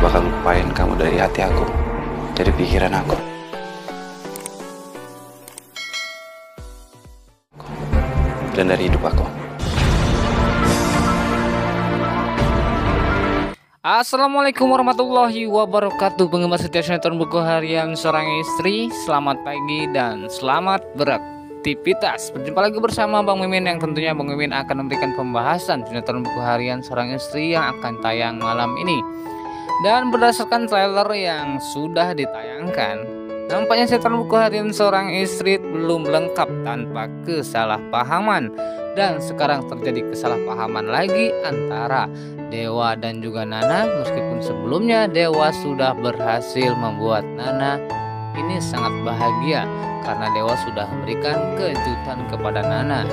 bakal lupain kamu dari hati aku, dari pikiran aku, dan dari hidup aku. Assalamualaikum warahmatullahi wabarakatuh. Penggemar setia sinetron Buku Harian Seorang Istri, selamat pagi dan selamat beraktivitas. Berjumpa lagi bersama Bang Mimin, yang tentunya Bang Mimin akan memberikan pembahasan sinetron Buku Harian Seorang Istri yang akan tayang malam ini. Dan berdasarkan trailer yang sudah ditayangkan, nampaknya sinetron Buku Harian Seorang Istri belum lengkap tanpa kesalahpahaman. Dan sekarang terjadi kesalahpahaman lagi antara Dewa dan juga Nana, meskipun sebelumnya Dewa sudah berhasil membuat Nana ini sangat bahagia karena Dewa sudah memberikan kejutan kepada Nana.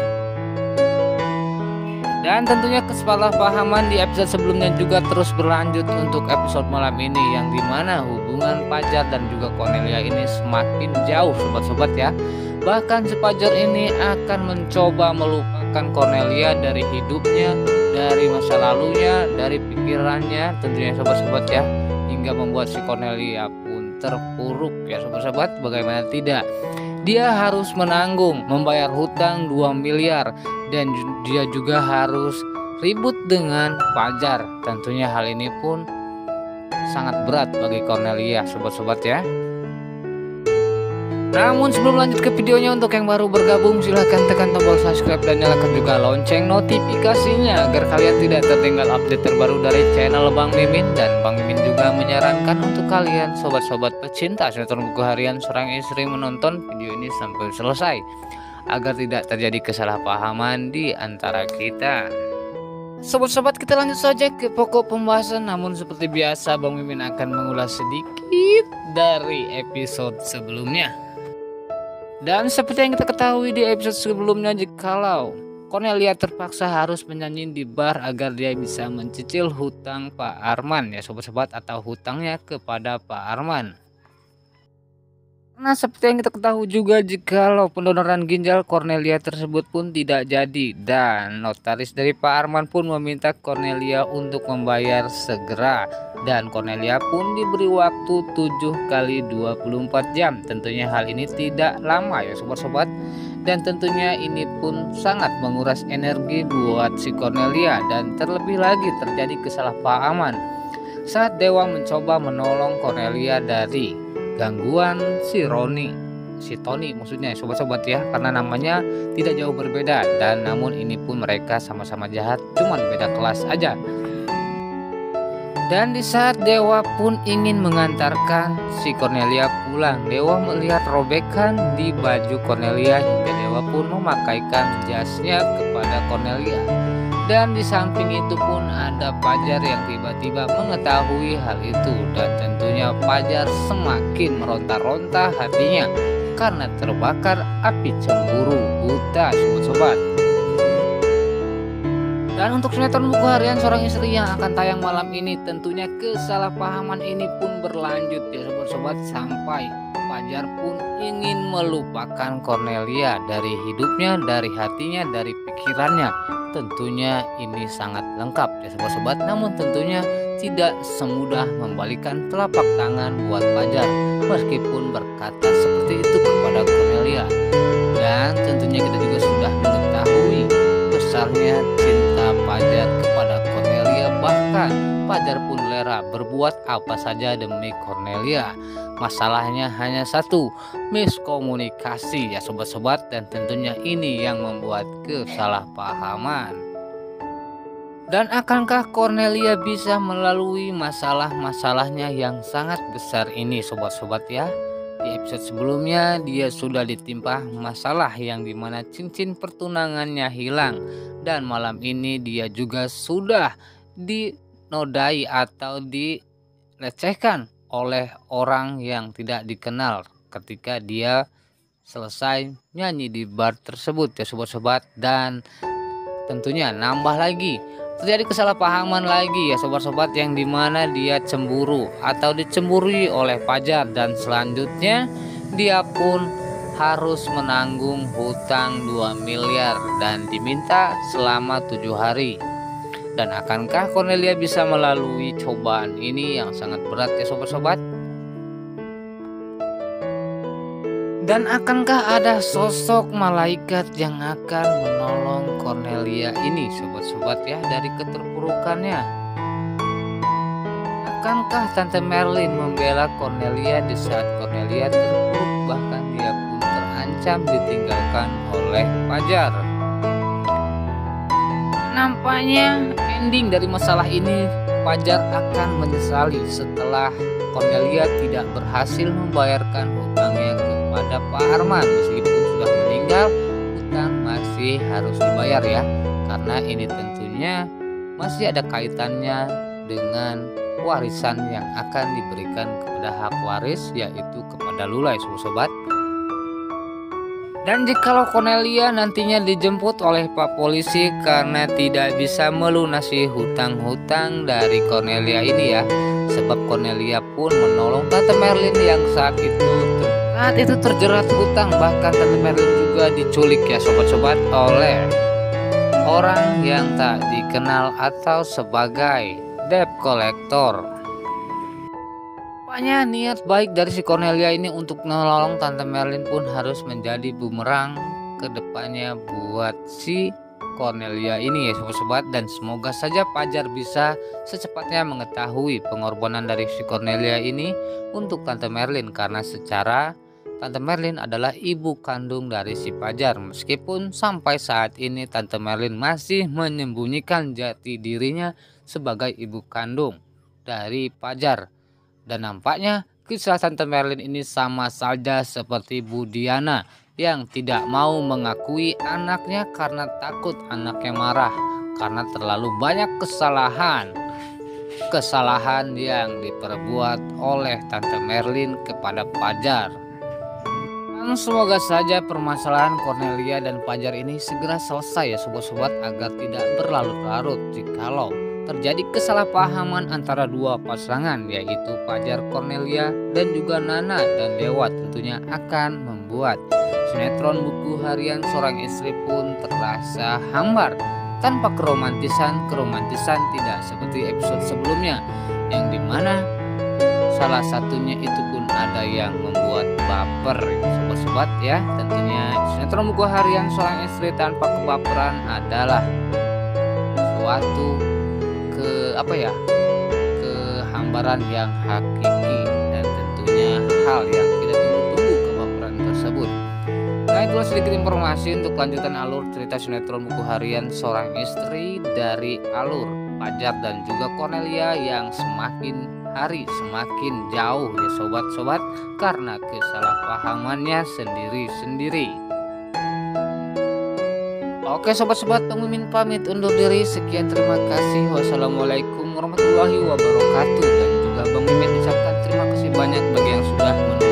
Dan tentunya kesalahpahaman di episode sebelumnya juga terus berlanjut untuk episode malam ini, yang dimana hubungan Fajar dan juga Cornelia ini semakin jauh sobat-sobat ya. Bahkan si Fajar ini akan mencoba melupakan Cornelia dari hidupnya, dari masa lalunya, dari pikirannya tentunya sobat-sobat ya, hingga membuat si Cornelia pun terpuruk ya sobat-sobat. Bagaimana tidak, dia harus menanggung membayar hutang 2 miliar dan dia juga harus ribut dengan Fajar. Tentunya hal ini pun sangat berat bagi Cornelia sobat-sobat ya. Namun sebelum lanjut ke videonya, untuk yang baru bergabung silahkan tekan tombol subscribe dan nyalakan juga lonceng notifikasinya agar kalian tidak tertinggal update terbaru dari channel Bang Mimin. Dan Bang Mimin juga menyarankan untuk kalian sobat-sobat pecinta sinetron Buku Harian Seorang Istri menonton video ini sampai selesai agar tidak terjadi kesalahpahaman di antara kita. Sobat-sobat, kita lanjut saja ke pokok pembahasan. Namun seperti biasa Bang Mimin akan mengulas sedikit dari episode sebelumnya. Dan seperti yang kita ketahui di episode sebelumnya, jikalau Cornelia terpaksa harus menyanyi di bar agar dia bisa mencicil hutang Pak Arman ya sobat-sobat, atau hutangnya kepada Pak Arman. Nah, seperti yang kita ketahui juga, jikalau pendonoran ginjal Cornelia tersebut pun tidak jadi, dan notaris dari Pak Arman pun meminta Cornelia untuk membayar segera, dan Cornelia pun diberi waktu 7 kali 24 jam. Tentunya hal ini tidak lama ya sobat-sobat, dan tentunya ini pun sangat menguras energi buat si Cornelia. Dan terlebih lagi terjadi kesalahpahaman saat Dewa mencoba menolong Cornelia dari gangguan si Tony maksudnya sobat-sobat ya, karena namanya tidak jauh berbeda, dan namun ini pun mereka sama-sama jahat, cuman beda kelas aja. Dan di saat Dewa pun ingin mengantarkan si Cornelia pulang, Dewa melihat robekan di baju Cornelia hingga Dewa pun memakaikan jasnya kepada Cornelia. Dan di samping itu pun ada Fajar yang tiba-tiba mengetahui hal itu, dan tentunya Fajar semakin meronta-ronta hatinya karena terbakar api cemburu buta sobat-sobat. Dan untuk sinetron Buku Harian Seorang Istri yang akan tayang malam ini, tentunya kesalahpahaman ini pun berlanjut ya sobat-sobat, sampai Fajar pun ingin melupakan Cornelia dari hidupnya, dari hatinya, dari pikirannya. Tentunya ini sangat lengkap ya sobat-sobat, namun tentunya tidak semudah membalikan telapak tangan buat Fajar meskipun berkata seperti itu kepada Cornelia. Dan tentunya kita juga sudah mengetahui besarnya cinta Fajar kepada Cornelia, bahkan Fajar pun rela berbuat apa saja demi Cornelia. Masalahnya hanya satu, miskomunikasi ya sobat-sobat, dan tentunya ini yang membuat kesalahpahaman. Dan akankah Cornelia bisa melalui masalah-masalahnya yang sangat besar ini sobat-sobat ya? Di episode sebelumnya dia sudah ditimpa masalah yang dimana cincin pertunangannya hilang, dan malam ini dia juga sudah dinodai atau dilecehkan oleh orang yang tidak dikenal ketika dia selesai nyanyi di bar tersebut ya sobat-sobat. Dan tentunya nambah lagi terjadi kesalahpahaman lagi ya sobat-sobat, yang dimana dia cemburu atau dicemburui oleh Fajar, dan selanjutnya dia pun harus menanggung hutang 2 miliar dan diminta selama 7 hari. Dan akankah Cornelia bisa melalui cobaan ini yang sangat berat ya sobat-sobat? Dan akankah ada sosok malaikat yang akan menolong Cornelia ini sobat-sobat ya dari keterpurukannya? Akankah Tante Merlin membela Cornelia di saat Cornelia terpuruk, bahkan dia pun terancam ditinggalkan oleh Fajar? Nampaknya ending dari masalah ini Fajar akan menyesali setelah Cornelia tidak berhasil membayarkan hutangnya kepada Pak Arman. Meskipun sudah meninggal, hutang masih harus dibayar ya, karena ini tentunya masih ada kaitannya dengan warisan yang akan diberikan kepada hak waris, yaitu kepada Lula ya sobat. Dan jikalau Cornelia nantinya dijemput oleh Pak Polisi karena tidak bisa melunasi hutang-hutang dari Cornelia ini ya, sebab Cornelia pun menolong Tante Merlin yang saat itu terjerat hutang. Bahkan Tante Merlin juga diculik ya sobat-sobat oleh orang yang tak dikenal atau sebagai debt collector. Nampaknya niat baik dari si Cornelia ini untuk menolong Tante Merlin pun harus menjadi bumerang ke depannya buat si Cornelia ini ya sobat-sobat. Dan semoga saja Fajar bisa secepatnya mengetahui pengorbanan dari si Cornelia ini untuk Tante Merlin, karena secara Tante Merlin adalah ibu kandung dari si Fajar. Meskipun sampai saat ini Tante Merlin masih menyembunyikan jati dirinya sebagai ibu kandung dari Fajar. Dan nampaknya kisah Tante Merlin ini sama saja seperti Bu Diana yang tidak mau mengakui anaknya karena takut anaknya marah, karena terlalu banyak kesalahan yang diperbuat oleh Tante Merlin kepada Fajar. Dan semoga saja permasalahan Cornelia dan Fajar ini segera selesai ya sobat-sobat, agar tidak berlarut-larut jikalau terjadi kesalahpahaman antara dua pasangan, yaitu Fajar Cornelia dan juga Nana dan Dewa, tentunya akan membuat sinetron buku harian seorang istri pun terasa hambar tanpa keromantisan tidak seperti episode sebelumnya, yang dimana salah satunya itu pun ada yang membuat baper sobat-sobat ya. Tentunya sinetron buku harian seorang istri tanpa kebaperan adalah suatu kehambaran yang hakiki, dan tentunya hal yang kita tunggu-tunggu kebaperan tersebut. Nah, itulah sedikit informasi untuk lanjutan alur cerita sinetron buku harian seorang istri dari alur Fajar dan juga Cornelia yang semakin hari semakin jauh ya sobat-sobat, karena kesalahpahamannya sendiri-sendiri. Oke sobat-sobat, Bang Mimin pamit undur diri. Sekian, terima kasih. Wassalamualaikum warahmatullahi wabarakatuh. Dan juga Bang Mimin ucapkan terima kasih banyak bagi yang sudah menonton.